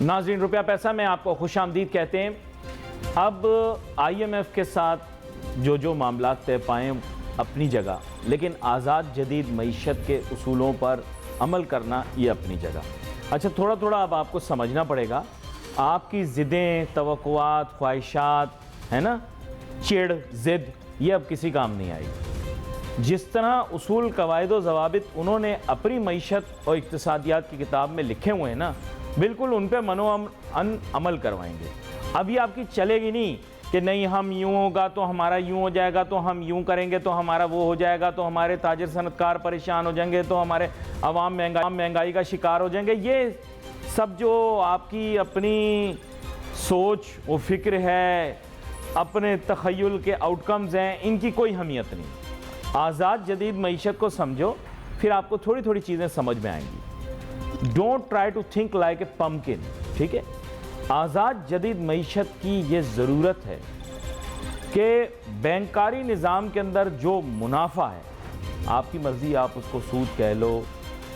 ناظرین روپیہ پیسہ میں آپ کو خوش آمدید کہتے ہیں۔ اب آئی ایم ایف کے ساتھ جو معاملات طے پائیں اپنی جگہ، لیکن آزاد جدید معیشت کے اصولوں پر عمل کرنا یہ اپنی جگہ۔ اچھا تھوڑا تھوڑا اب آپ کو سمجھنا پڑے گا، آپ کی ضدیں، توقعات، خواہشات ہے نا، چڑ، ضد، یہ اب کسی کام نہیں آئی۔ جس طرح اصول، قواعد و ضوابط انہوں نے اپنی معیشت اور اقتصادیات کی کتاب میں لکھے ہوئے ہیں نا، بالکل ان پہ عمل کروائیں گے۔ اب یہ آپ کی چلے گی نہیں کہ نہیں ہم یوں ہوگا تو ہمارا یوں ہو جائے گا، تو ہم یوں کریں گے تو ہمارا وہ ہو جائے گا، تو ہمارے تاجر صنعت کار پریشان ہو جائیں گے، تو ہمارے عوام مہنگائی کا شکار ہو جائیں گے۔ یہ سب جو آپ کی اپنی سوچ و فکر ہے، اپنے تخیل کے آؤٹ کمز ہیں، ان کی کوئی اہمیت نہیں۔ آزاد جدید معیشت کو سمجھو، پھر آپ کو تھوڑی تھوڑی چیزیں سمجھ میں آئیں گی۔ Don't try to think like a pumpkin, ٹھیک ہے؟ آزاد جدید معیشت کی یہ ضرورت ہے کہ بینکاری نظام کے اندر جو منافع ہے، آپ کی مرضی، آپ اس کو سود کہہ لو،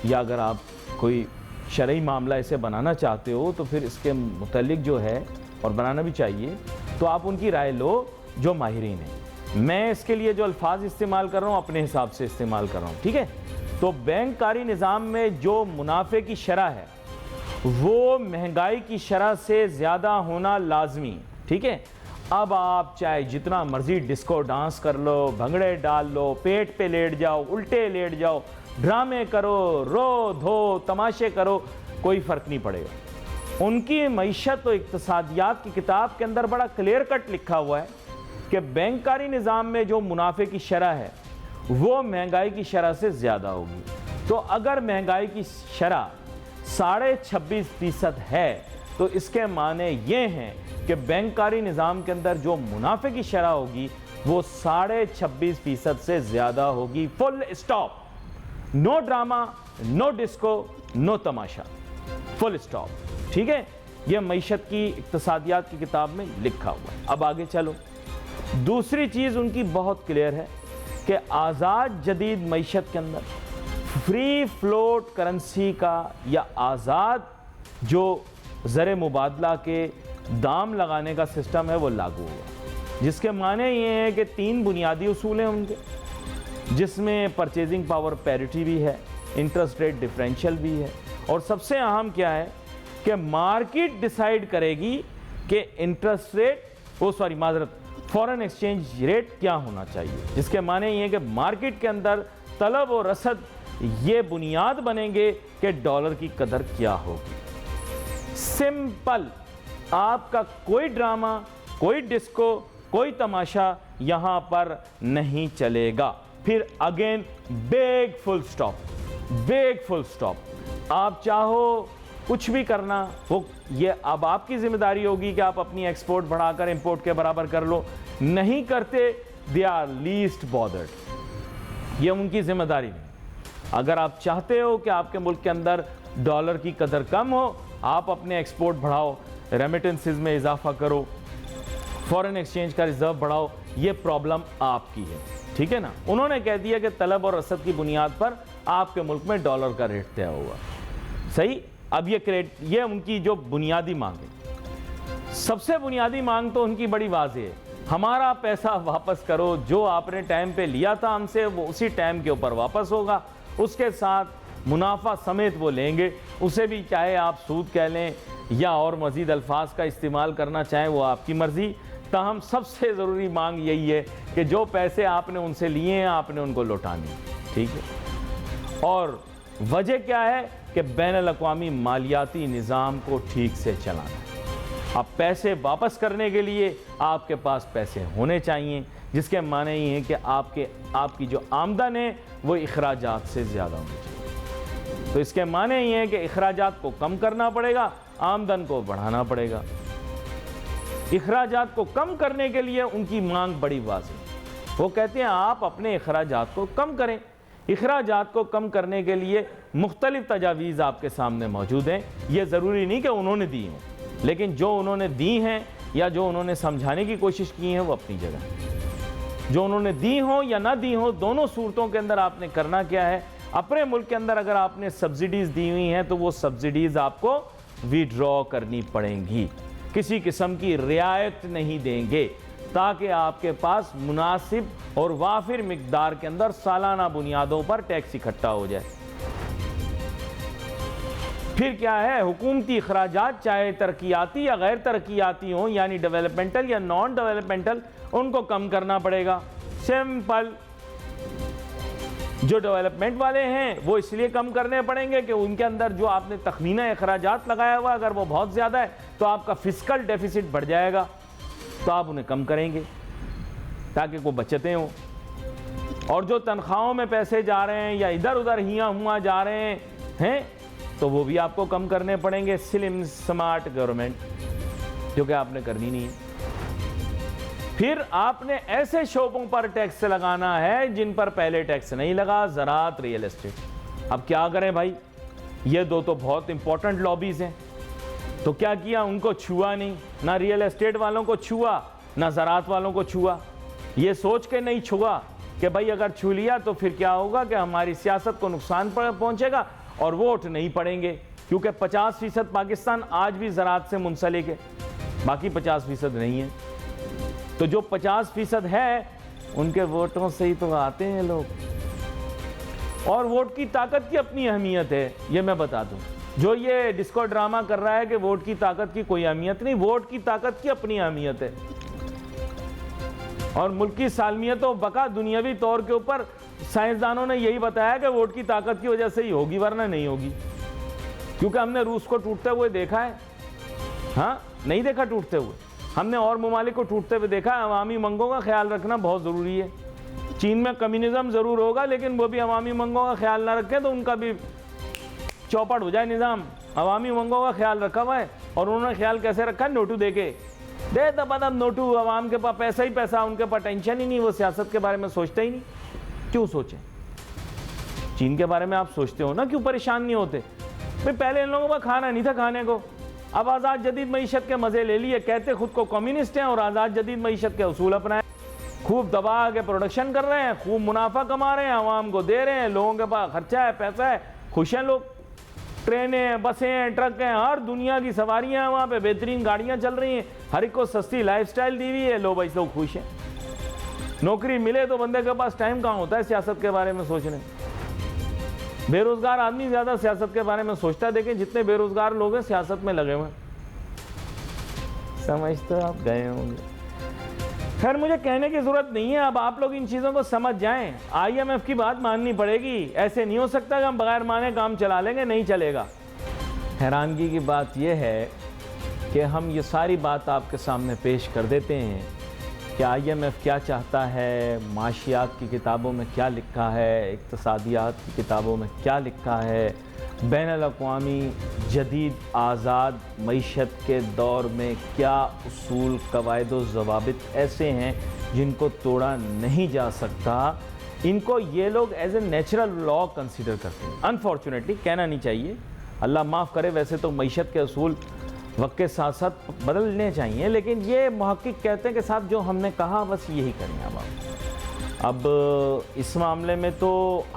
یا اگر آپ کوئی شرعی معاملہ اسے بنانا چاہتے ہو تو پھر اس کے متعلق جو ہے، اور بنانا بھی چاہیے، تو آپ ان کی رائے لو جو ماہرین ہیں۔ میں اس کے لیے جو الفاظ استعمال کر رہا ہوں اپنے حساب سے استعمال کر رہا ہوں، ٹھیک ہے؟ تو بینکاری نظام میں جو منافع کی شرح ہے وہ مہنگائی کی شرح سے زیادہ ہونا لازمی، ٹھیک ہے؟ اب آپ چاہے جتنا مرضی ڈسکو ڈانس کر لو، بھنگڑے ڈال لو، پیٹ پہ لیٹ جاؤ، الٹے لیٹ جاؤ، ڈرامے کرو، رو دھو، تماشے کرو، کوئی فرق نہیں پڑے گا۔ ان کی معیشت و اقتصادیات کی کتاب کے اندر بڑا کلیئر کٹ لکھا ہوا ہے کہ بینکاری نظام میں جو منافع کی شرح ہے وہ مہنگائی کی شرح سے زیادہ ہوگی۔ تو اگر مہنگائی کی شرح 26.5% ہے تو اس کے معنی یہ ہیں کہ بینکاری نظام کے اندر جو منافع کی شرح ہوگی وہ 26.5% سے زیادہ ہوگی۔ فل اسٹاپ، نو ڈرامہ، نو ڈسکو، نو تماشا، فل اسٹاپ، ٹھیک ہے؟ یہ معیشت کی اقتصادیات کی کتاب میں لکھا ہوا ہے۔ اب آگے چلو، دوسری چیز ان کی بہت کلیئر ہے کہ آزاد جدید معیشت کے اندر فری فلوٹ کرنسی کا یا آزاد جو زر مبادلہ کے دام لگانے کا سسٹم ہے وہ لاگو ہوا، جس کے معنی یہ ہے کہ 3 بنیادی اصول ہیں ان کے، جس میں پرچیزنگ پاور پیریٹی بھی ہے، انٹرسٹ ریٹ ڈیفرینشل بھی ہے، اور سب سے اہم کیا ہے کہ مارکیٹ ڈیسائیڈ کرے گی کہ interest rate foreign exchange rate کیا ہونا چاہیے، جس کے معنی یہ ہے کہ مارکیٹ کے اندر طلب و رسد یہ بنیاد بنیں گے کہ ڈالر کی قدر کیا ہوگی۔ سمپل، آپ کا کوئی ڈرامہ، کوئی ڈسکو، کوئی تماشا یہاں پر نہیں چلے گا۔ پھر اگین بیگ فل سٹاپ، بیگ فل سٹاپ۔ آپ چاہو کچھ بھی کرنا وہ، یہ اب آپ کی ذمہ داری ہوگی کہ آپ اپنی ایکسپورٹ بڑھا کر امپورٹ کے برابر کر لو۔ نہیں کرتے، دے آر لیسٹ بادرڈ، یہ ان کی ذمہ داری نہیں۔ اگر آپ چاہتے ہو کہ آپ کے ملک کے اندر ڈالر کی قدر کم ہو، آپ اپنے ایکسپورٹ بڑھاؤ، ریمیٹنسز میں اضافہ کرو، فورن ایکسچینج کا ریزرو بڑھاؤ، یہ پرابلم آپ کی ہے، ٹھیک ہے نا؟ انہوں نے کہہ دیا کہ طلب اور رسد کی بنیاد پر آپ کے ملک میں ڈالر کا ریٹ طے ہوا، صحیح؟ اب یہ ان کی جو بنیادی مانگ ہے، سب سے بنیادی مانگ تو ان کی بڑی واضح ہے، ہمارا پیسہ واپس کرو، جو آپ نے ٹائم پہ لیا تھا ہم سے وہ اسی ٹائم کے اوپر واپس ہوگا، اس کے ساتھ منافع سمیت وہ لیں گے، اسے بھی چاہے آپ سود کہہ لیں یا اور مزید الفاظ کا استعمال کرنا چاہیں وہ آپ کی مرضی۔ تاہم سب سے ضروری مانگ یہی ہے کہ جو پیسے آپ نے ان سے لیے ہیں آپ نے ان کو لوٹانے، ٹھیک ہے؟ اور وجہ کیا ہے کہ بین الاقوامی مالیاتی نظام کو ٹھیک سے چلانا۔ اب پیسے واپس کرنے کے لیے آپ کے پاس پیسے ہونے چاہیے، جس کے معنی یہ ہے کہ آپ کی جو آمدن ہے وہ اخراجات سے زیادہ ہونی چاہیے۔ تو اس کے معنی یہ ہے کہ اخراجات کو کم کرنا پڑے گا، آمدن کو بڑھانا پڑے گا۔ اخراجات کو کم کرنے کے لیے ان کی مانگ بڑی واضح ہے، وہ کہتے ہیں آپ اپنے اخراجات کو کم کریں۔ اخراجات کو کم کرنے کے لیے مختلف تجاویز آپ کے سامنے موجود ہیں، یہ ضروری نہیں کہ انہوں نے دی ہوں، لیکن جو انہوں نے دی ہیں یا جو انہوں نے سمجھانے کی کوشش کی ہیں وہ اپنی جگہ ہے۔ جو انہوں نے دی ہوں یا نہ دی ہوں، دونوں صورتوں کے اندر آپ نے کرنا کیا ہے، اپنے ملک کے اندر اگر آپ نے سبسڈیز دی ہوئی ہیں تو وہ سبسڈیز آپ کو ویڈرا کرنی پڑیں گی، کسی قسم کی رعایت نہیں دیں گے، تاکہ آپ کے پاس مناسب اور وافر مقدار کے اندر سالانہ بنیادوں پر ٹیکس اکٹھا ہو جائے۔ پھر کیا ہے، حکومتی اخراجات چاہے ترقیاتی یا غیر ترقیاتی ہوں، یعنی ڈیولپمنٹل یا نان ڈیولپمنٹل، ان کو کم کرنا پڑے گا۔ سمپل۔ جو ڈیولپمنٹ والے ہیں وہ اس لیے کم کرنے پڑیں گے کہ ان کے اندر جو آپ نے تخمینہ اخراجات لگایا ہوا اگر وہ بہت زیادہ ہے تو آپ کا فسکل ڈیفیسٹ بڑھ جائے گا، تو آپ انہیں کم کریں گے تاکہ کوئی بچتیں ہوں۔ اور جو تنخواہوں میں پیسے جا رہے ہیں یا ادھر ادھر ہیاں ہوا جا رہے ہیں تو وہ بھی آپ کو کم کرنے پڑیں گے۔ سلم سمارٹ گورنمنٹ جو کہ آپ نے کرنی نہیں ہے۔ پھر آپ نے ایسے شعبوں پر ٹیکس لگانا ہے جن پر پہلے ٹیکس نہیں لگا، زراعت، ریئل اسٹیٹ۔ اب کیا کریں بھائی، یہ دو تو بہت امپورٹنٹ لابیز ہیں، تو کیا کیا، ان کو چھوا نہیں، نہ ریئل اسٹیٹ والوں کو چھوا نہ زراعت والوں کو چھوا۔ یہ سوچ کے نہیں چھوا کہ بھائی اگر چھو لیا تو پھر کیا ہوگا کہ ہماری سیاست کو نقصان پہنچے گا اور ووٹ نہیں پڑیں گے، کیونکہ 50% پاکستان آج بھی زراعت سے منسلک ہے، باقی 50% نہیں ہے۔ تو جو 50% ہے ان کے ووٹوں سے ہی تو آتے ہیں لوگ، اور ووٹ کی طاقت کی اپنی اہمیت ہے، یہ میں بتا دوں۔ جو یہ ڈسکو ڈرامہ کر رہا ہے کہ ووٹ کی طاقت کی کوئی اہمیت نہیں، ووٹ کی طاقت کی اپنی اہمیت ہے، اور ملکی سالمیت و بقا دنیاوی طور کے اوپر سائنسدانوں نے یہی بتایا کہ ووٹ کی طاقت کی وجہ سے ہی ہوگی، ورنہ نہیں ہوگی، کیونکہ ہم نے روس کو ٹوٹتے ہوئے دیکھا ہے، ہاں نہیں دیکھا ٹوٹتے ہوئے، ہم نے اور ممالک کو ٹوٹتے ہوئے دیکھا ہے۔ عوامی منگوں کا خیال رکھنا بہت ضروری ہے۔ چین میں کمیونزم ضرور ہوگا لیکن وہ بھی عوامی منگوں کا خیال نہ رکھیں تو ان کا بھی چوپٹ ہو جائے نظام۔ عوامی منگوں کا خیال رکھا ہوا ہے، اور انہوں نے خیال کیسے رکھا ہے، نوٹو دے کے دے دبا نوٹو، عوام کے پاس پیسہ ہی پیسہ، ان کے پاس ٹینشن ہی نہیں، وہ سیاست کے بارے میں سوچتے ہی نہیں۔ کیوں سوچیں؟ چین کے بارے میں آپ سوچتے ہو نا، کیوں پریشان نہیں ہوتے؟ بھئی پہلے ان لوگوں کا کھانا نہیں تھا کھانے کو، اب آزاد جدید معیشت کے مزے لے لیے، کہتے خود کو کمیونسٹ ہیں اور آزاد جدید معیشت کے اصول اپنائے، خوب دبا کے پروڈکشن کر رہے ہیں، خوب منافع کما رہے ہیں، عوام کو دے رہے ہیں، لوگوں کے پاس خرچہ ہے، پیسہ ہے، خوش ہیں لوگ، ٹرینیں، بسیں، ٹرک ہیں، ہر دنیا کی سواریاں ہیں وہاں پہ، بہترین گاڑیاں چل رہی ہیں، ہر ایک کو سستی لائف سٹائل دی ہوئی ہے، لو بھائی لوگ خوش ہیں۔ نوکری ملے تو بندے کے پاس ٹائم کہاں ہوتا ہے سیاست کے بارے میں سوچنے۔ بے روزگار آدمی زیادہ سیاست کے بارے میں سوچتا ہے، دیکھیں جتنے بے روزگار لوگ ہیں سیاست میں لگے ہوئے ہیں، سمجھ تو آپ گئے ہوں گے۔ خیر مجھے کہنے کی ضرورت نہیں ہے، اب آپ لوگ ان چیزوں کو سمجھ جائیں، آئی ایم ایف کی بات ماننی پڑے گی، ایسے نہیں ہو سکتا کہ ہم بغیر مانے کام چلا لیں گے، نہیں چلے گا۔ حیرانگی کی بات یہ ہے کہ ہم یہ ساری بات آپ کے سامنے پیش کر دیتے ہیں کہ آئی ایم ایف کیا چاہتا ہے، معاشیات کی کتابوں میں کیا لکھا ہے، اقتصادیات کی کتابوں میں کیا لکھا ہے، بین الاقوامی جدید آزاد معیشت کے دور میں کیا اصول، قواعد و ضوابط ایسے ہیں جن کو توڑا نہیں جا سکتا، ان کو یہ لوگ as a natural law consider کرتے ہیں۔ انفارچونیٹلی کہنا نہیں چاہیے، اللہ معاف کرے، ویسے تو معیشت کے اصول وقت کے ساتھ ساتھ بدلنے چاہیے، لیکن یہ محقق کہتے ہیں کہ صاحب جو ہم نے کہا بس یہی کریں اب آپ۔ اب اس معاملے میں تو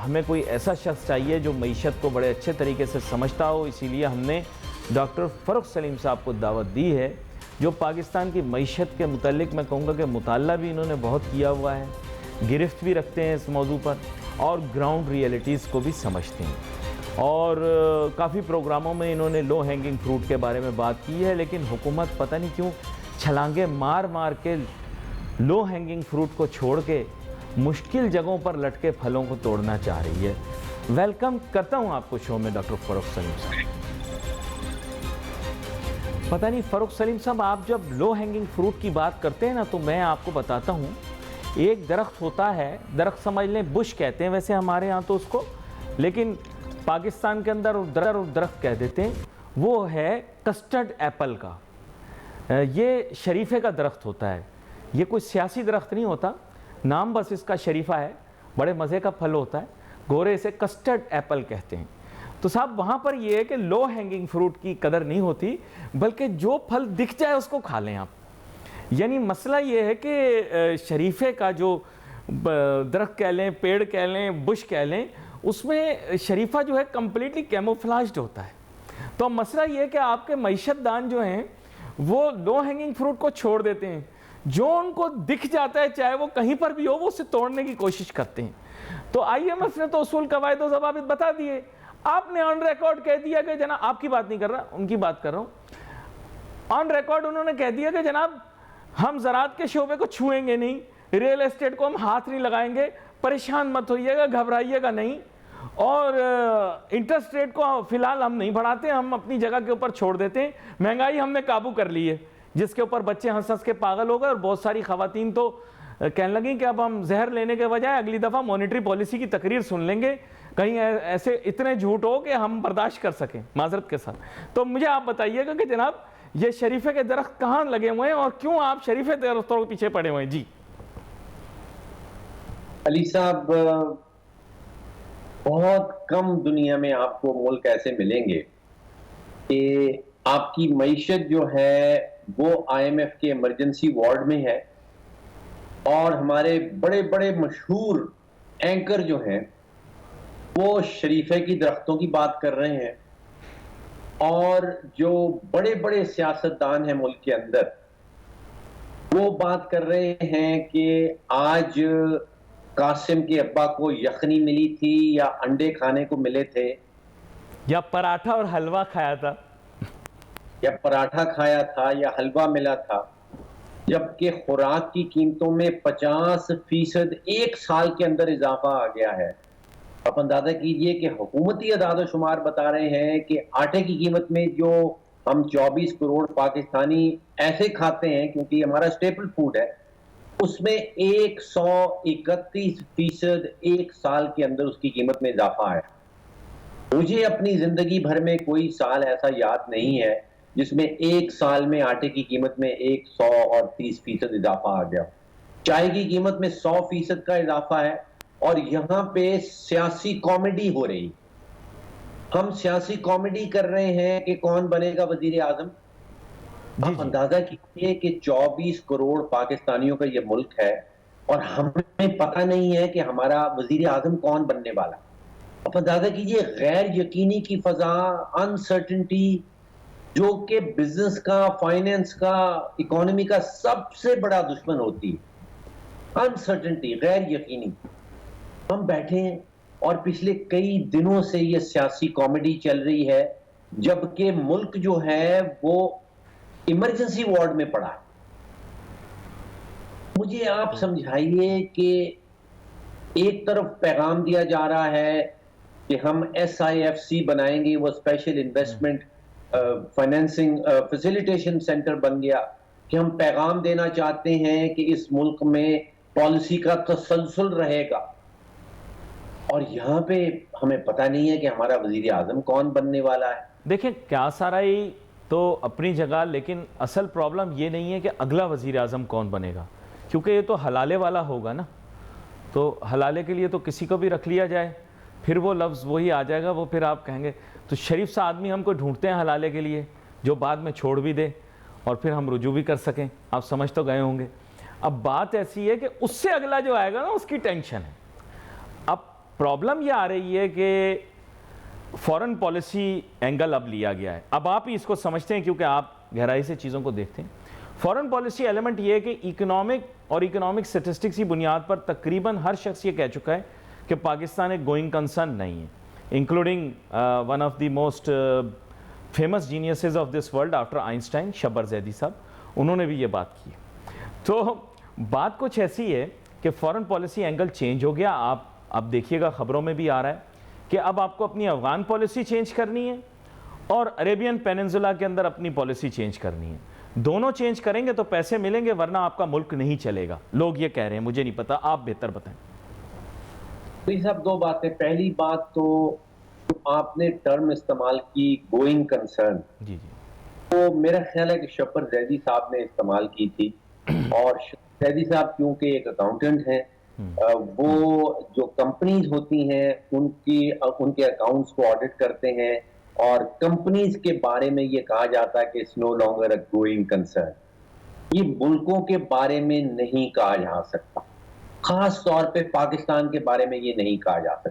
ہمیں کوئی ایسا شخص چاہیے جو معیشت کو بڑے اچھے طریقے سے سمجھتا ہو، اسی لیے ہم نے ڈاکٹر فروخ سلیم صاحب کو دعوت دی ہے، جو پاکستان کی معیشت کے متعلق میں کہوں گا کہ مطالعہ بھی انہوں نے بہت کیا ہوا ہے، گرفت بھی رکھتے ہیں اس موضوع پر، اور گراؤنڈ ریئلٹیز کو بھی سمجھتے ہیں، اور کافی پروگراموں میں انہوں نے لو ہینگنگ فروٹ کے بارے میں بات کی ہے، لیکن حکومت پتہ نہیں کیوں چھلانگیں مار مار کے لو ہینگنگ فروٹ کو چھوڑ کے مشکل جگہوں پر لٹکے پھلوں کو توڑنا چاہ رہی ہے۔ ویلکم کرتا ہوں آپ کو شو میں ڈاکٹر فروخ سلیم صاحب۔ پتہ نہیں فروخ سلیم صاحب، آپ جب لو ہینگنگ فروٹ کی بات کرتے ہیں نا تو میں آپ کو بتاتا ہوں، ایک درخت ہوتا ہے، درخت سمجھ لیں، بش کہتے ہیں ویسے ہمارے ہاں تو اس کو، لیکن پاکستان کے اندر درخت کہہ دیتے ہیں، وہ ہے کسٹرڈ ایپل کا، یہ شریفے کا درخت ہوتا ہے، یہ کوئی سیاسی درخت نہیں ہوتا، نام بس اس کا شریفہ ہے، بڑے مزے کا پھل ہوتا ہے، گورے اسے کسٹرڈ ایپل کہتے ہیں۔ تو صاحب وہاں پر یہ ہے کہ لو ہینگنگ فروٹ کی قدر نہیں ہوتی، بلکہ جو پھل دکھ جائے اس کو کھا لیں آپ۔ یعنی مسئلہ یہ ہے کہ شریفے کا جو درخت کہہ لیں، پیڑ کہہ لیں، بش کہہ لیں، اس میں شریفہ جو ہے کمپلیٹلی کیموفلاجڈ ہوتا ہے، تو مسئلہ یہ ہے کہ آپ کے معیشت دان جو ہیں وہ لو ہینگنگ فروٹ کو چھوڑ دیتے ہیں، جو ان کو دکھ جاتا ہے چاہے وہ کہیں پر بھی ہو وہ اسے توڑنے کی کوشش کرتے ہیں. تو آئی ایم ایف نے تو اصول قواعد و ضوابط بتا دیے، آپ نے آن ریکارڈ کہہ دیا کہ جناب، آپ کی بات نہیں کر رہا، ان کی بات کر رہا ہوں، آن ریکارڈ انہوں نے کہہ دیا کہ جناب ہم زراعت کے شعبے کو چھوئیں گے نہیں، ریل اسٹیٹ کو ہم ہاتھ نہیں لگائیں گے، پریشان مت ہوئیے گا، گھبرائیے گا نہیں، اور انٹرسٹ ریٹ کو فی الحال ہم نہیں بڑھاتے، ہم اپنی جگہ کے اوپر چھوڑ دیتے ہیں، مہنگائی ہم نے قابو کر لی ہے، جس کے اوپر بچے ہنس ہنس کے پاگل ہو گئے، اور بہت ساری خواتین تو کہنے لگیں کہ اب ہم زہر لینے کے بجائے اگلی دفعہ مانیٹری پالیسی کی تقریر سن لیں گے، کہیں ایسے اتنے جھوٹ ہو کہ ہم برداشت کر سکیں معذرت کے ساتھ. تو مجھے آپ بتائیے گا کہ جناب یہ شریفے کے درخت کہاں لگے ہوئے ہیں اور کیوں آپ شریفے درختوں کے پیچھے پڑے ہوئے ہیں؟ جی علی صاحب، بہت کم دنیا میں آپ کو ملک ایسے ملیں گے کہ آپ کی معیشت جو ہے وہ آئی ایم ایف کے ایمرجنسی وارڈ میں ہے، اور ہمارے بڑے بڑے مشہور اینکر جو ہیں وہ شریفے کی درختوں کی بات کر رہے ہیں، اور جو بڑے بڑے سیاستدان ہیں ملک کے اندر وہ بات کر رہے ہیں کہ آج قاسم کے ابا کو یخنی ملی تھی یا انڈے کھانے کو ملے تھے، یا پراٹھا اور حلوہ کھایا تھا، یا پراٹھا کھایا تھا یا حلوہ ملا تھا، جبکہ خوراک کی قیمتوں میں 50% ایک سال کے اندر اضافہ آ گیا ہے. آپ اندازہ کیجئے کہ حکومتی اعداد و شمار بتا رہے ہیں کہ آٹے کی قیمت میں جو ہم 24 کروڑ پاکستانی ایسے کھاتے ہیں کیونکہ ہمارا سٹیپل فوڈ ہے، اس میں 131% ایک سال کے اندر اس کی قیمت میں اضافہ ہے. مجھے اپنی زندگی بھر میں کوئی سال ایسا یاد نہیں ہے جس میں ایک سال میں آٹے کی قیمت میں 130% اضافہ آ گیا. چائے کی قیمت میں 100% کا اضافہ ہے، اور یہاں پہ سیاسی کامیڈی ہو رہی. ہم سیاسی کامیڈی کر رہے ہیں کہ کون بنے گا وزیر اعظم. آپ اندازہ کیجئے کہ 24 کروڑ پاکستانیوں کا یہ ملک ہے اور ہمیں پتہ نہیں ہے کہ ہمارا وزیر اعظم کون بننے والا. آپ اندازہ کیجئے غیر یقینی کی فضا، انسرٹنٹی، جو کہ بزنس کا، فائنینس کا، اکانومی کا سب سے بڑا دشمن ہوتی ہے. انسرٹنٹی، غیر یقینی. ہم بیٹھے ہیں اور پچھلے کئی دنوں سے یہ سیاسی کامیڈی چل رہی ہے، جبکہ ملک جو ہے وہ ایمرجنسی وارڈ میں پڑا ہے. مجھے آپ سمجھائیے کہ ایک طرف پیغام دیا جا رہا ہے کہ ہم ایس آئی ایف سی بنائیں گے، وہ special investment financing facilitation centre بن گیا، کہ ہم پیغام دینا چاہتے ہیں کہ اس ملک میں پالیسی کا تسلسل رہے گا، اور یہاں پہ ہمیں پتہ نہیں ہے کہ ہمارا وزیر اعظم کون بننے والا ہے. دیکھیں کیا سارائی تو اپنی جگہ، لیکن اصل پرابلم یہ نہیں ہے کہ اگلا وزیر اعظم کون بنے گا، کیونکہ یہ تو حلالے والا ہوگا نا. تو حلالے کے لیے تو کسی کو بھی رکھ لیا جائے، پھر وہ لفظ وہی آ جائے گا، وہ پھر آپ کہیں گے. تو شریف سا آدمی ہم کو ڈھونڈتے ہیں حلالے کے لیے جو بعد میں چھوڑ بھی دے اور پھر ہم رجوع بھی کر سکیں. آپ سمجھ تو گئے ہوں گے. اب بات ایسی ہے کہ اس سے اگلا جو آئے گا نا اس کی ٹینشن ہے. اب پرابلم یہ آ رہی ہے کہ فورن پالیسی اینگل اب لیا گیا ہے. اب آپ ہی اس کو سمجھتے ہیں کیونکہ آپ گہرائی سے چیزوں کو دیکھتے ہیں. فورن پالیسی ایلیمنٹ یہ ہے کہ اکنامک اور اکنامک سٹیٹسٹکس کی بنیاد پر تقریباً ہر شخص یہ کہہ چکا ہے کہ پاکستان ایک گوئنگ کنسرن نہیں ہے، including one of the most famous geniuses of this world after Einstein, Shabbar Zaidi sahab, انہوں نے بھی یہ بات کی. تو بات کچھ ایسی ہے کہ فورن پالیسی اینگل چینج ہو گیا. آپ اب دیکھیے گا خبروں میں بھی آ رہا ہے کہ اب آپ کو اپنی افغان پالیسی چینج کرنی ہے اور عریبین پیننسولا کے اندر اپنی پالیسی چینج کرنی ہے. دونوں چینج کریں گے تو پیسے ملیں گے، ورنہ آپ کا ملک نہیں چلے گا. لوگ یہ کہہ رہے ہیں، مجھے نہیں پتا، آپ بہتر بتائیں. یہ سب دو باتیں. پہلی بات تو آپ نے ٹرم استعمال کی گوئنگ کنسرن، جی جی، تو میرا خیال ہے کہ شبر زیدی صاحب نے استعمال کی تھی. اور شبر زیدی صاحب کیونکہ ایک اکاؤنٹنٹ ہیں، وہ جو کمپنیز ہوتی ہیں ان کے اکاؤنٹس کو آڈٹ کرتے ہیں، اور کمپنیز کے بارے میں یہ کہا جاتا ہے کہ it's no longer a going concern. یہ ملکوں کے بارے میں نہیں کہا جا سکتا، خاص طور پہ پاکستان کے بارے میں یہ نہیں کہا جا سکتا.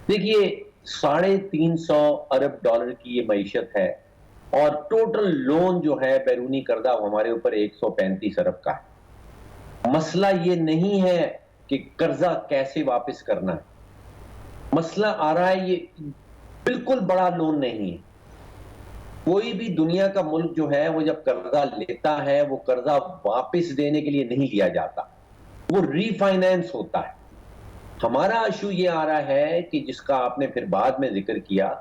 دیکھیے 350 ارب ڈالر کی یہ معیشت ہے، اور ٹوٹل لون جو ہے بیرونی قرضہ وہ ہمارے اوپر 135 ارب کا ہے۔ مسئلہ یہ نہیں ہے کہ قرضہ کیسے واپس کرنا ہے، مسئلہ آ رہا ہے یہ بالکل بڑا لون نہیں ہے۔ کوئی بھی دنیا کا ملک جو ہے وہ جب قرضہ لیتا ہے وہ قرضہ واپس دینے کے لیے نہیں لیا جاتا، وہ ری فائنینس ہوتا ہے۔ ہمارا ایشو یہ آ رہا ہے کہ جس کا آپ نے پھر بعد میں ذکر کیا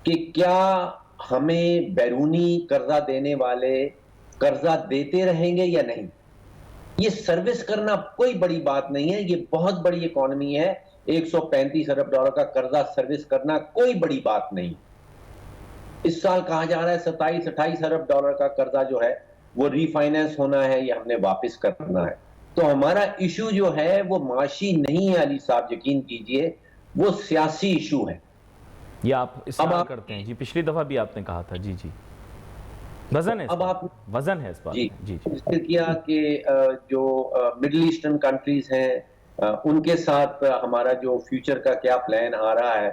کہ کیا ہمیں بیرونی قرضہ دینے والے قرضہ دیتے رہیں گے یا نہیں۔ یہ سروس کرنا کوئی بڑی بات نہیں ہے، یہ بہت بڑی اکانومی ہے، 135 ارب ڈالر کا قرضہ سروس کرنا کوئی بڑی بات نہیں۔ اس سال کہا جا رہا ہے 27-28 ارب ڈالر کا قرضہ جو ہے وہ ری فائنینس ہونا ہے یا ہم نے واپس کرنا ہے۔ تو ہمارا ایشو جو ہے وہ معاشی نہیں ہے علی صاحب، یقین کیجئے، وہ سیاسی ایشو ہے۔ یہ آپ اصرار کرتے ہیں جی، پچھلی دفعہ بھی آپ نے کہا تھا، جی جی وزن ہے، اب آپ وزن ہے اس بات، جی ذکر کیا کہ جو مڈل ایسٹرن کنٹریز ہیں ان کے ساتھ ہمارا جو فیوچر کا کیا پلان آ رہا ہے۔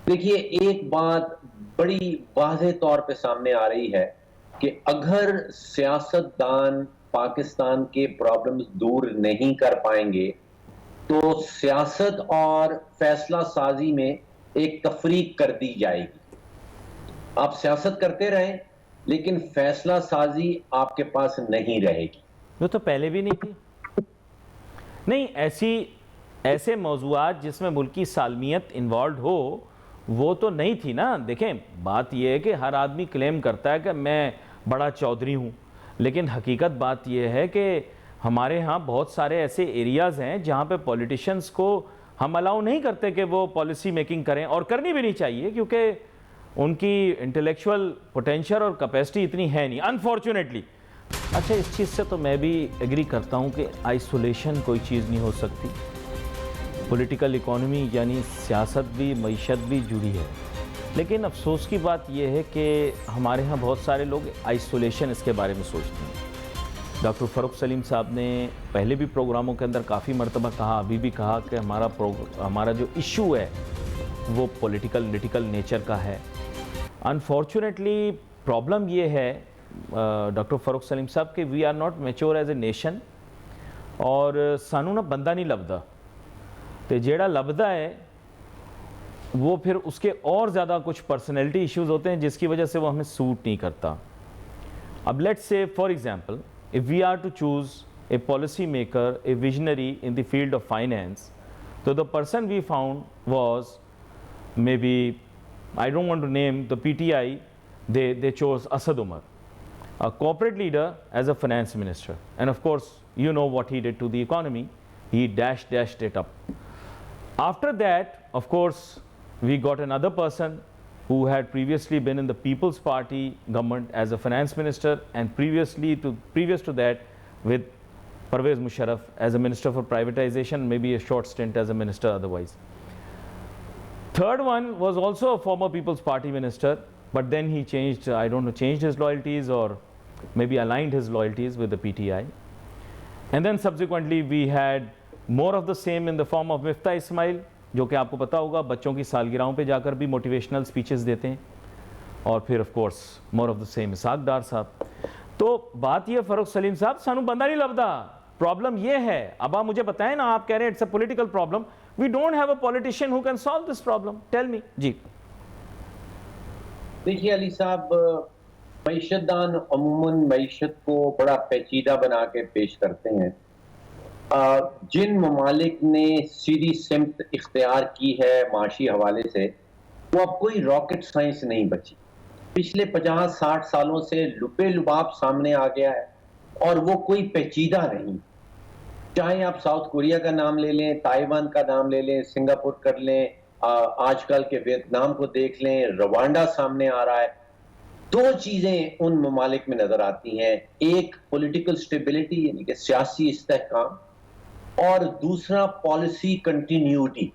دیکھیے ایک بات بڑی واضح طور پہ سامنے آ رہی ہے کہ اگر سیاستدان پاکستان کے پرابلمز دور نہیں کر پائیں گے تو سیاست اور فیصلہ سازی میں ایک تفریق کر دی جائے گی۔ آپ سیاست کرتے رہیں لیکن فیصلہ سازی آپ کے پاس نہیں رہے گی۔ وہ تو پہلے بھی نہیں تھی، نہیں ایسے موضوعات جس میں ملکی سالمیت انوالوڈ ہو وہ تو نہیں تھی نا۔ دیکھیں بات یہ ہے کہ ہر آدمی کلیم کرتا ہے کہ میں بڑا چودھری ہوں، لیکن حقیقت بات یہ ہے کہ ہمارے ہاں بہت سارے ایسے ایریاز ہیں جہاں پہ پولیٹیشنز کو ہم الاؤ نہیں کرتے کہ وہ پالیسی میکنگ کریں، اور کرنی بھی نہیں چاہیے کیونکہ ان کی انٹلیکچول پوٹینشل اور کیپیسٹی اتنی ہے نہیں، انفارچونیٹلی۔ اچھا اس چیز سے تو میں بھی ایگری کرتا ہوں کہ آئسولیشن کوئی چیز نہیں ہو سکتی، پولیٹیکل اکانومی یعنی سیاست بھی معیشت بھی جڑی ہے، لیکن افسوس کی بات یہ ہے کہ ہمارے ہاں بہت سارے لوگ آئسولیشن اس کے بارے میں سوچتے ہیں۔ ڈاکٹر فاروق سلیم صاحب نے پہلے بھی پروگراموں کے اندر کافی مرتبہ کہا، ابھی بھی کہا کہ ہمارا جو ایشو ہے وہ پولیٹیکل نیچر کا ہے۔ انفارچونیٹلی پرابلم یہ ہے ڈاکٹر فاروق سلیم صاحب کہ we are not mature as a nation, اور سانوں نا بندہ نہیں لبدا، تو جیڑا لبدا ہے وہ پھر اس کے اور زیادہ کچھ پرسنالٹی ایشوز ہوتے ہیں جس کی وجہ سے وہ ہمیں سوٹ نہیں کرتا۔ اب let's say for example if we are to choose a policy maker, a visionary in the field of finance, so the person we found was maybe, I don't want to name the PTI, they chose Asad Umar, a corporate leader as a finance minister, and of course you know what he did to the economy, he dashed it up. After that of course we got another person who had previously been in the People's Party government as a finance minister, and previous to that with Parvez Musharraf as a minister for privatization, maybe a short stint as a minister otherwise. Third one was also a former People's Party minister, but then he changed, I don't know, changed his loyalties or maybe aligned his loyalties with the PTI. And then subsequently we had more of the same in the form of Miftah Ismail, جو کہ آپ کو پتا ہوگا بچوں کی سالگرہوں پہ جا کر بھی موٹیویشنل سپیچز دیتے ہیں، اور پھر of course more of the same Ishaq Dar sahab. تو بات یہ فاروق سلیم صاحب سانو بندہ نہیں لبدا، پرابلم یہ ہے۔ اب آپ مجھے بتائیں نا، آپ کہہ رہے ہیں it's a political problem, we don't have a politician who can solve this problem, tell me. جی دیکھیے علی صاحب، معیشت دان عموماً معیشت کو بڑا پیچیدہ بنا کے پیش کرتے ہیں۔ جن ممالک نے سیدھی سمت اختیار کی ہے معاشی حوالے سے، وہ اب کوئی راکٹ سائنس نہیں بچی۔ پچھلے 50-60 سالوں سے لب لباب سامنے آ گیا ہے اور وہ کوئی پیچیدہ نہیں۔ چاہے آپ ساؤتھ کوریا کا نام لے لیں، تائیوان کا نام لے لیں، سنگاپور کر لیں، آج کل کے ویتنام کو دیکھ لیں، روانڈا سامنے آ رہا ہے۔ دو چیزیں ان ممالک میں نظر آتی ہیں، ایک پولیٹیکل سٹیبلٹی یعنی کہ سیاسی استحکام، اور دوسرا پالیسی کنٹینیوٹی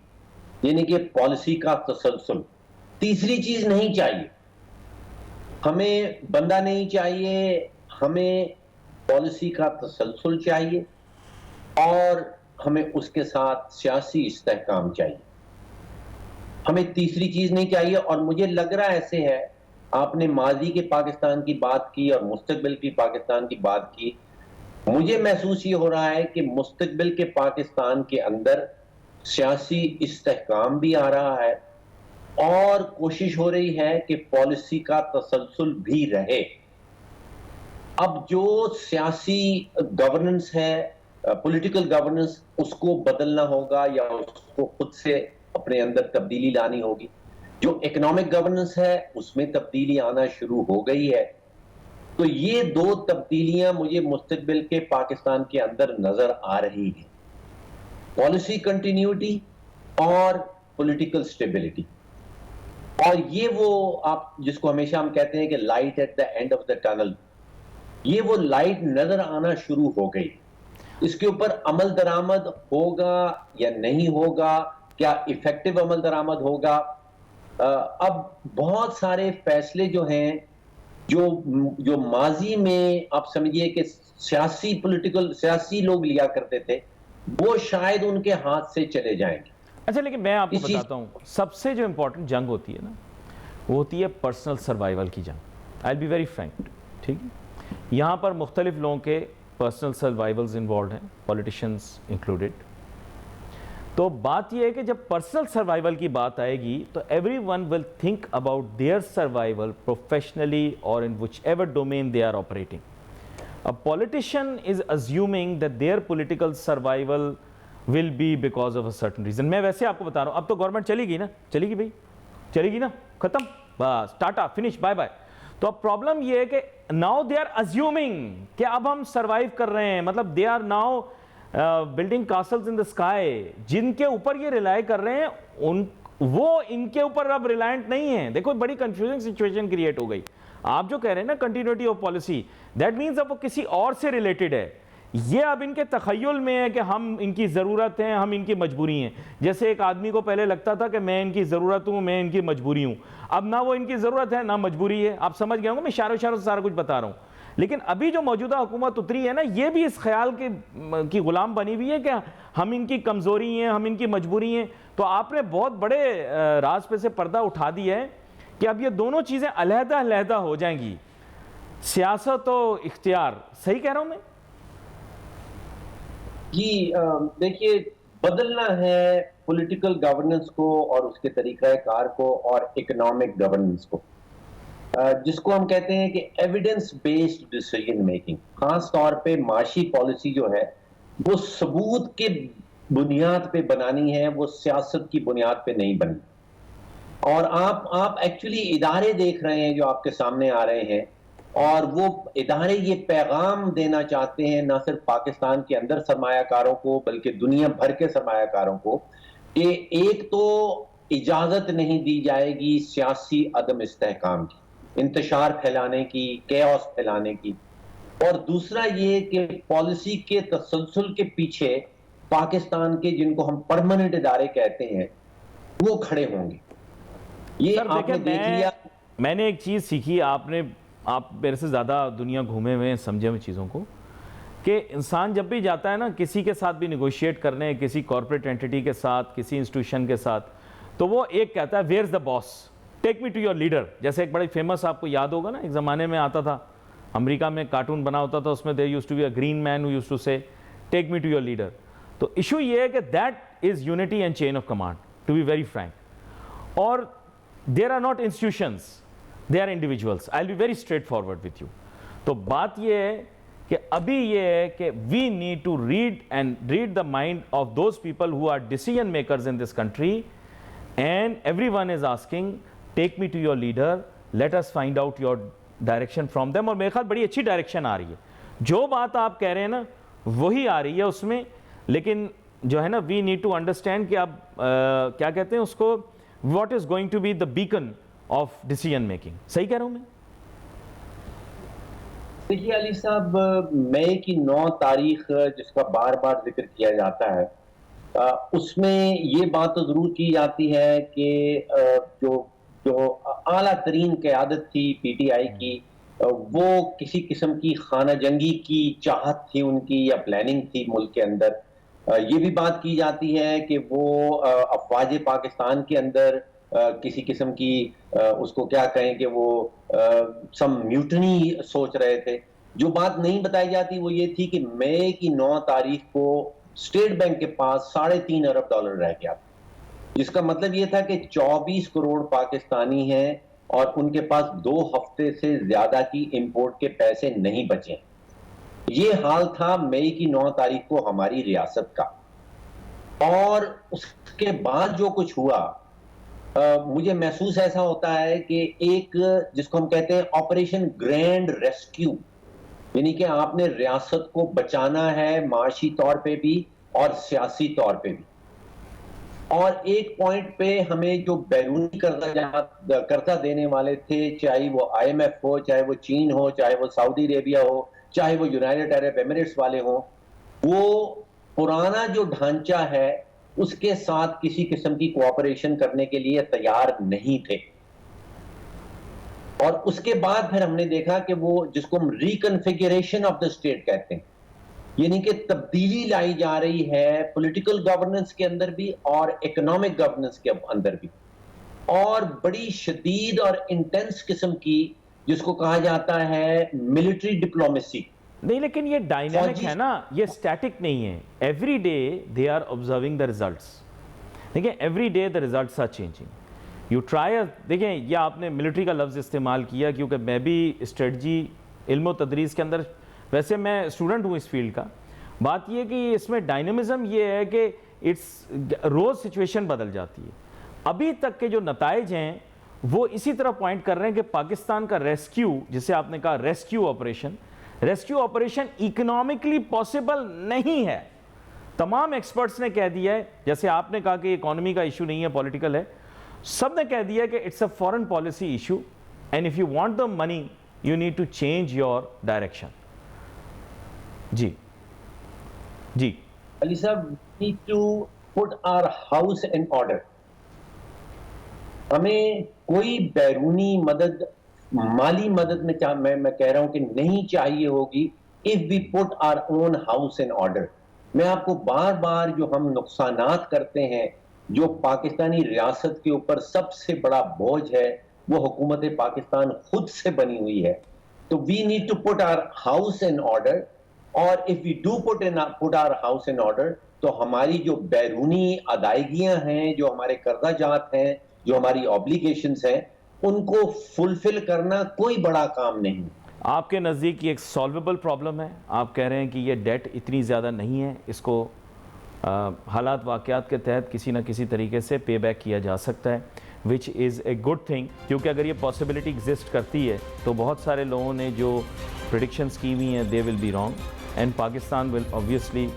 یعنی کہ پالیسی کا تسلسل۔ تیسری چیز نہیں چاہیے، ہمیں بندہ نہیں چاہیے، ہمیں پالیسی کا تسلسل چاہیے اور ہمیں اس کے ساتھ سیاسی استحکام چاہیے۔ ہمیں تیسری چیز نہیں چاہیے. اور مجھے لگ رہا ایسے ہے, آپ نے ماضی کے پاکستان کی بات کی اور مستقبل کی پاکستان کی بات کی, مجھے محسوس یہ ہو رہا ہے کہ مستقبل کے پاکستان کے اندر سیاسی استحکام بھی آ رہا ہے اور کوشش ہو رہی ہے کہ پالیسی کا تسلسل بھی رہے. اب جو سیاسی گورننس ہے, پولیٹیکل گورننس, اس کو بدلنا ہوگا یا اس کو خود سے اپنے اندر تبدیلی لانی ہوگی. جو اکنامک گورننس ہے اس میں تبدیلی آنا شروع ہو گئی ہے. تو یہ دو تبدیلیاں مجھے مستقبل کے پاکستان کے اندر نظر آ رہی ہیں, پالیسی کنٹینیوٹی اور پولیٹیکل سٹیبلٹی. اور یہ وہ آپ جس کو ہمیشہ ہم کہتے ہیں کہ light at the end of the tunnel, یہ وہ لائٹ نظر آنا شروع ہو گئی. اس کے اوپر عمل درآمد ہوگا یا نہیں ہوگا, کیا ایفیکٹو عمل درآمد ہوگا. اب بہت سارے فیصلے جو ہیں جو ماضی میں آپ سمجھیے کہ سیاسی لوگ لیا کرتے تھے, وہ شاید ان کے ہاتھ سے چلے جائیں گے. اچھا, لیکن میں آپ کو بتاتا ہوں, سب سے جو امپورٹنٹ جنگ ہوتی ہے نا, وہ ہوتی ہے پرسنل سروائیول کی جنگ. آئی بی ویری فرینک, ٹھیک ہے. یہاں پر مختلف لوگوں کے پرسنل سروائیولز انوالوڈ ہیں, پولیٹیشنز انکلوڈیڈ. تو بات یہ ہے کہ جب پرسنل سروائیول کی بات آئے گی تو everyone will think about their survival professionally اور in whichever domain they are operating. A politician is assuming that their political survival will be because of a certain reason. میں ویسے آپ کو بتا رہا ہوں, اب تو گورنمنٹ چلی گئی نا, چلی گئی بھائی, چلی گئی نا, ختم, بس ٹاٹا, فنش, بائے بائے. تو اب پرابلم یہ ہے کہ now they are assuming کہ اب ہم سروائیو کر رہے ہیں, مطلب they are now building castles in the sky. جن کے اوپر یہ ریلائی کر رہے ہیں وہ ان کے اوپر اب ریلائنٹ نہیں ہیں. دیکھو بڑی کنفیوزنگ سچویشن کریٹ ہو گئی. آپ جو کہہ رہے ہیں نا continuity of policy, that means اب وہ کسی اور سے ریلیٹڈ ہے. یہ اب ان کے تخیل میں ہے کہ ہم ان کی ضرورت ہیں, ہم ان کی مجبوری ہیں. جیسے ایک آدمی کو پہلے لگتا تھا کہ میں ان کی ضرورت ہوں, میں ان کی مجبوری ہوں. اب نہ وہ ان کی ضرورت ہے نہ مجبوری ہے. آپ سمجھ گئے ہوں گے, میں اشاروں سے سارا کچھ بتا رہا ہوں. لیکن ابھی جو موجودہ حکومت اتری ہے نا, یہ بھی اس خیال کی غلام بنی ہوئی ہے کہ ہم ان کی کمزوری ہیں, ہم ان کی مجبوری ہیں. تو آپ نے بہت بڑے راز پہ سے پردہ اٹھا دیا ہے کہ اب یہ دونوں چیزیں علیحدہ علیحدہ ہو جائیں گی, سیاست و اختیار. صحیح کہہ رہا ہوں میں؟ جی دیکھیے, بدلنا ہے پولیٹیکل گورننس کو اور اس کے طریقہ کار کو اور اکنامک گورننس کو, جس کو ہم کہتے ہیں کہ ایویڈنس بیسڈ ڈیسیژن میکنگ. خاص طور پہ معاشی پالیسی جو ہے وہ ثبوت کے بنیاد پہ بنانی ہے, وہ سیاست کی بنیاد پہ نہیں بننی. اور آپ ایکچولی ادارے دیکھ رہے ہیں جو آپ کے سامنے آ رہے ہیں, اور وہ ادارے یہ پیغام دینا چاہتے ہیں نہ صرف پاکستان کے اندر سرمایہ کاروں کو بلکہ دنیا بھر کے سرمایہ کاروں کو, کہ ایک تو اجازت نہیں دی جائے گی سیاسی عدم استحکام کی, انتشار پھیلانے کی, کیوس پھیلانے کی. اور دوسرا یہ کہ پالیسی کے تسلسل کے پیچھے پاکستان کے جن کو ہم پرماننٹ ادارے کہتے ہیں وہ کھڑے ہوں گے. یہ آپ نے دیکھ لیا. میں نے ایک چیز سیکھی, آپ میرے سے زیادہ دنیا گھومے ہوئے ہیں, سمجھے ہوئے چیزوں کو, کہ انسان جب بھی جاتا ہے نا کسی کے ساتھ بھی نیگوشیٹ کرنے, کسی کارپوریٹ انٹیٹی کے ساتھ, کسی انسٹیٹیوشن کے ساتھ, تو وہ ایک کہتا ہے where is the boss, take me to your leader. جیسے ایک بڑی فیمس آپ کو یاد ہوگا نا, ایک زمانے میں آتا تھا امریکہ میں کارٹون بنا ہوتا تھا, اس میں there used to be a green man who used to say take me to your leader. تو ایشو یہ ہے کہ that is unity and chain of command, to be very frank. اور there are not institutions, they are individuals. I'll be very straightforward with you. تو بات یہ ہے کہ ابھی یہ ہے کہ we need to read the mind of those people who are decision makers in this country, and everyone is asking take me to your leader, let us find out your direction from them. اور میرے خیال بڑی اچھی direction آ رہی ہے, جو بات آپ کہہ رہے ہیں نا وہی آ رہی ہے اس میں. لیکن جو ہے نا we need to understand کہ اب کیا کہتے ہیں اس کو, what is going to be the beacon of decision making. صحیح کہہ رہا ہوں میں؟ دیکھیے علی صاحب, مئی کی 9 تاریخ جس کا بار بار ذکر کیا جاتا ہے, اس میں یہ بات تو ضرور کی جاتی ہے کہ جو اعلیٰ ترین قیادت تھی پی ٹی آئی کی, وہ کسی قسم کی خانہ جنگی کی چاہت تھی ان کی یا پلاننگ تھی ملک کے اندر. یہ بھی بات کی جاتی ہے کہ وہ افواج پاکستان کے اندر کسی قسم کی اس کو کیا کہیں کہ وہ سم میوٹنی سوچ رہے تھے. جو بات نہیں بتائی جاتی وہ یہ تھی کہ مئی کی 9 تاریخ کو اسٹیٹ بینک کے پاس $3.5 ارب رہ گیا، جس کا مطلب یہ تھا کہ 24 کروڑ پاکستانی ہیں اور ان کے پاس 2 ہفتے سے زیادہ کی امپورٹ کے پیسے نہیں بچے. یہ حال تھا مئی کی 9 تاریخ کو ہماری ریاست کا. اور اس کے بعد جو کچھ ہوا مجھے محسوس ایسا ہوتا ہے کہ ایک جس کو ہم کہتے ہیں آپریشن گرینڈ ریسکیو، یعنی کہ آپ نے ریاست کو بچانا ہے معاشی طور پہ بھی اور سیاسی طور پہ بھی. اور ایک پوائنٹ پہ ہمیں جو بیرونی قرضہ دینے والے تھے، چاہے وہ IMF ہو، چاہے وہ چین ہو، چاہے وہ سعودی عربیہ ہو، چاہے وہ یونائیٹڈ عرب ایمریٹس والے ہوں، وہ پرانا جو ڈھانچہ ہے اس کے ساتھ کسی قسم کی کوآپریشن کرنے کے لیے تیار نہیں تھے. اور اس کے بعد پھر ہم نے دیکھا کہ وہ جس کو ہم ریکنفیگریشن آف دا اسٹیٹ کہتے ہیں، یعنی کہ تبدیلی لائی جا رہی ہے پولیٹیکل گورننس کے اندر بھی اور اکنامک گورننس کے اندر بھی، اور بڑی شدید اور انٹینس قسم کی جس کو کہا جاتا ہے ملٹری ڈپلومیسی. نہیں لیکن یہ ڈائنامک ہے نا، یہ سٹیٹک نہیں ہے. Every day they are observing the results. دیکھیں every day the results are changing. You try, دیکھیں یہ آپ نے ملٹری کا لفظ استعمال کیا کیونکہ میں بھی اسٹریٹجی علم و تدریس کے اندر، ویسے میں اسٹوڈنٹ ہوں اس فیلڈ کا. بات یہ کہ اس میں ڈائنامزم یہ ہے کہ روز سچویشن بدل جاتی ہے. ابھی تک کے جو نتائج ہیں وہ اسی طرح پوائنٹ کر رہے ہیں کہ پاکستان کا ریسکیو، جسے آپ نے کہا ریسکیو آپریشن اکنامکلی پاسبل نہیں ہے. تمام ایکسپرٹس نے کہہ دیا ہے، جیسے آپ نے کہا کہ اکانومی کا ایشو نہیں ہے، پولیٹیکل ہے، سب نے کہہ دیا کہ it's a foreign policy issue and if you want the money you need to change your direction. جی Ali sahab, we need to put our house in order. ہمیں کوئی بیرونی مدد، مالی مدد میں کہہ رہا ہوں کہ نہیں چاہیے ہوگی if we put our own house in order. میں آپ کو بار بار جو ہم نقصانات کرتے ہیں، جو پاکستانی ریاست کے اوپر سب سے بڑا بوجھ ہے وہ حکومت پاکستان خود سے بنی ہوئی ہے. تو we need to put our house in order. اور if we do put our house in order تو ہماری جو بیرونی ادائیگیاں ہیں، جو ہمارے قرضہ جات ہیں، جو ہماری اوبلیگیشنز ہیں، ان کو فلفل کرنا کوئی بڑا کام نہیں. آپ کے نزدیک یہ ایک سالویبل پرابلم ہے؟ آپ کہہ رہے ہیں کہ یہ ڈیٹ اتنی زیادہ نہیں ہے، اس کو حالات واقعات کے تحت کسی نہ کسی طریقے سے پے بیک کیا جا سکتا ہے، وچ از اے گڈ تھنگ. کیونکہ اگر یہ پاسبلٹی ایگزسٹ کرتی ہے تو بہت سارے لوگوں نے جو پریڈکشنز کی ہوئی ہیں they will be wrong and Pakistan will obviously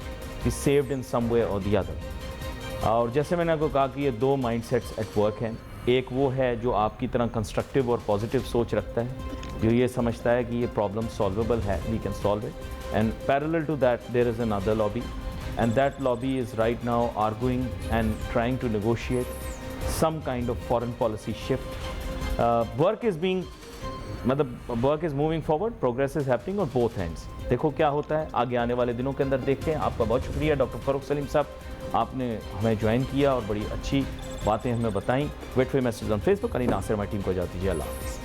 be saved in some way or the other. اور جیسے میں نے آپ کو کہا کہ یہ 2 مائنڈ سیٹس ایٹ ورک ہیں. ایک وہ ہے جو آپ کی طرح کنسٹرکٹیو اور پازیٹیو سوچ رکھتا ہے، جو یہ سمجھتا ہے کہ یہ پرابلم سالویبل ہے، we can solve it. And parallel to that there is another lobby and that lobby is right now arguing and trying to negotiate some kind of foreign policy shift. Work is moving forward, progress is happening on both ends. دیکھو کیا ہوتا ہے آگے آنے والے دنوں کے اندر، دیکھتے ہیں. آپ کا بہت شکریہ ڈاکٹر فاروق سلیم صاحب، آپ نے ہمیں جوائن کیا اور بڑی اچھی باتیں ہمیں بتائیں. Wait for message on Facebook. Ali Nasir ہماری ٹیم کو اجازت دیجیے. اللہ حافظ.